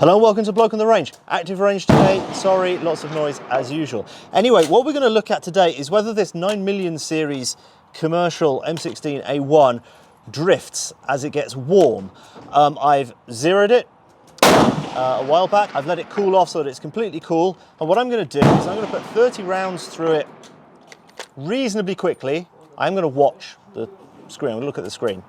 Hello and welcome to Bloke on the Range. Active range today, sorry, lots of noise as usual. Anyway, what we're going to look at today is whether this 9 million series commercial M16A1 drifts as it gets warm. I've zeroed it a while back. I've let it cool off so that it's completely cool. And what I'm going to do is I'm going to put 30 rounds through it reasonably quickly. I'm going to watch the screen. I'm going to look at the screen.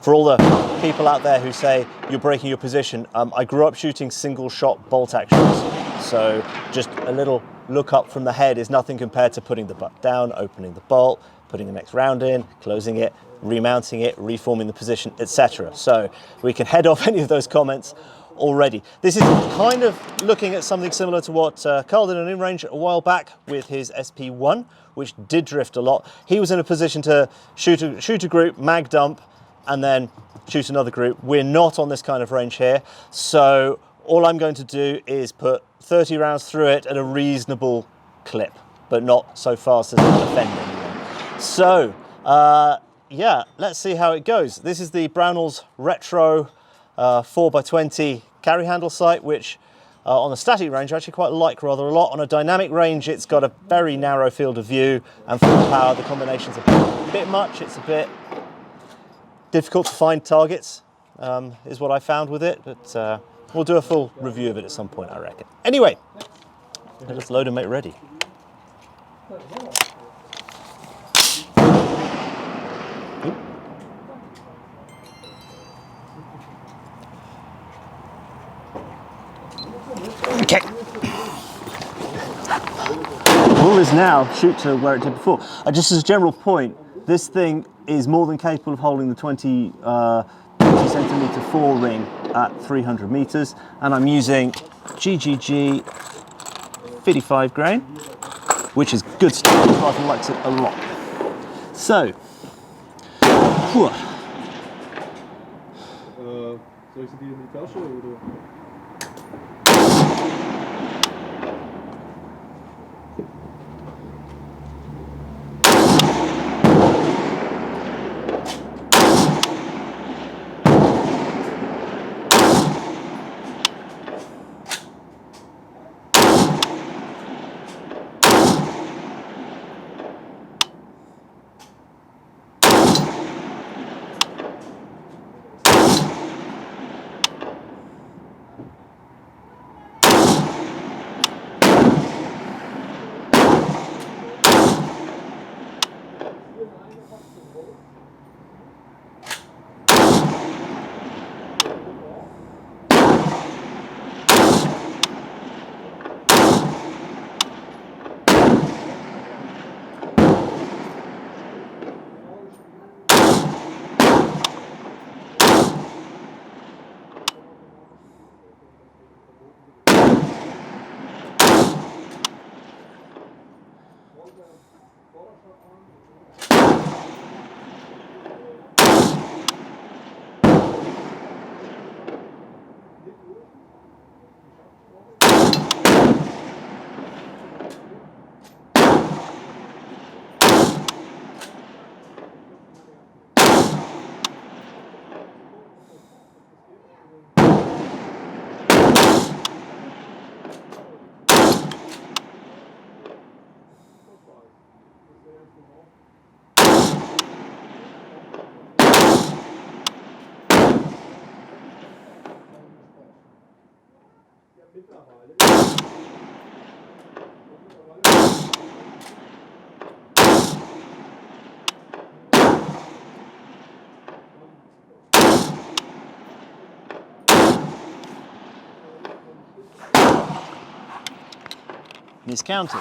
For all the people out there who say you're breaking your position, I grew up shooting single shot bolt actions. So just a little look up from the head is nothing compared to putting the butt down, opening the bolt, putting the next round in, closing it, remounting it, reforming the position, etc. So we can head off any of those comments already. This is kind of looking at something similar to what Carl did in range a while back with his SP1, which did drift a lot. He was in a position to shoot a group, mag dump, and then shoot another group. We're not on this kind of range here, so all I'm going to do is put 30 rounds through it at a reasonable clip, but not so fast as to offend anyone. So yeah, let's see how it goes. This is the Brownells Retro 4x20 carry handle sight, which on a static range I actually quite like rather a lot. On a dynamic range it's got a very narrow field of view, and full power the combination's a bit much. It's a bit difficult to find targets, is what I found with it, but we'll do a full review of it at some point, I reckon. Anyway, let's load and make ready. Okay. All is now shoot to where it did before. Just as a general point, this thing is more than capable of holding the 20 centimeter 4 ring at 300 meters, and I'm using GGG 55 grain, which is good stuff. The rifle likes it a lot. So, soll ich sie in die Tasche oder? Miscounted.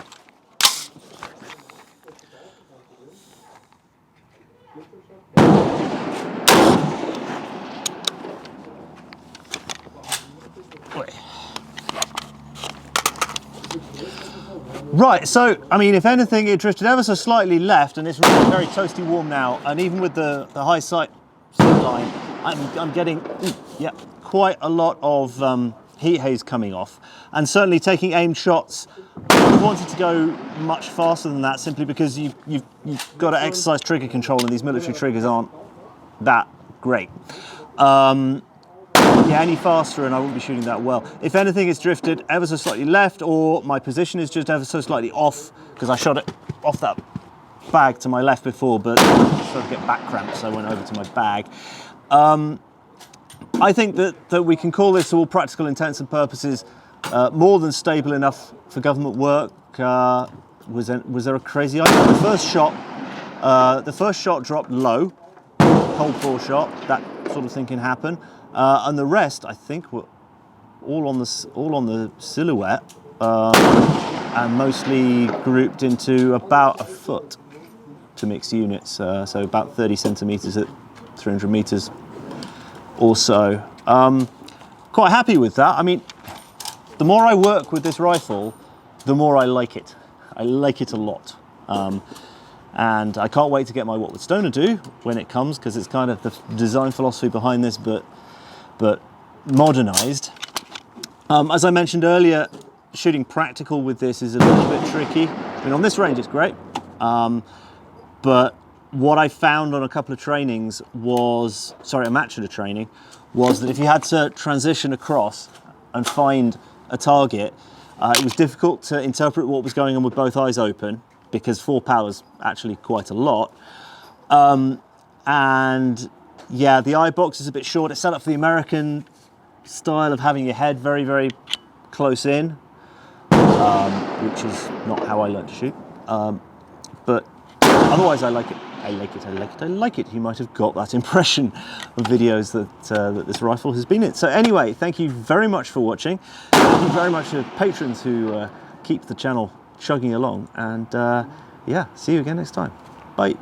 Right, so I mean, if anything, it drifted ever so slightly left, and it's really very toasty warm now. And even with the high sight line, I'm getting quite a lot of heat haze coming off, and certainly taking aimed shots. I wanted to go much faster than that, simply because you've got to exercise trigger control, and these military triggers aren't that great. yeah, any faster and I wouldn't be shooting that well. If anything, it's drifted ever so slightly left, or my position is just ever so slightly off, because I shot it off that bag to my left before, but I started to get back cramps, so I went over to my bag. I think that we can call this, to all practical intents and purposes, more than stable enough for government work. Was there a crazy idea? The first shot dropped low, cold bore shot. That sort of thing can happen, and the rest, I think, were all on the silhouette, and mostly grouped into about a foot to mixed units. So about 30 centimeters at 300 meters or so. Quite happy with that. I mean, the more I work with this rifle, the more I like it. I like it a lot. And I can't wait to get my What Would Stoner Do when it comes, because it's kind of the design philosophy behind this, but modernized. As I mentioned earlier, shooting practical with this is a little bit tricky. I mean, on this range it's great, but what I found on a couple of trainings was, a match at a training, was that if you had to transition across and find a target, it was difficult to interpret what was going on with both eyes open, because 4 power is actually quite a lot. And yeah, the eye box is a bit short. It's set up for the American style of having your head very, very close in, which is not how I learned to shoot. But otherwise, I like it. I like it. You might have got that impression of videos that this rifle has been in. So anyway, thank you very much for watching. Thank you very much to patrons who keep the channel chugging along. And yeah, see you again next time. Bye.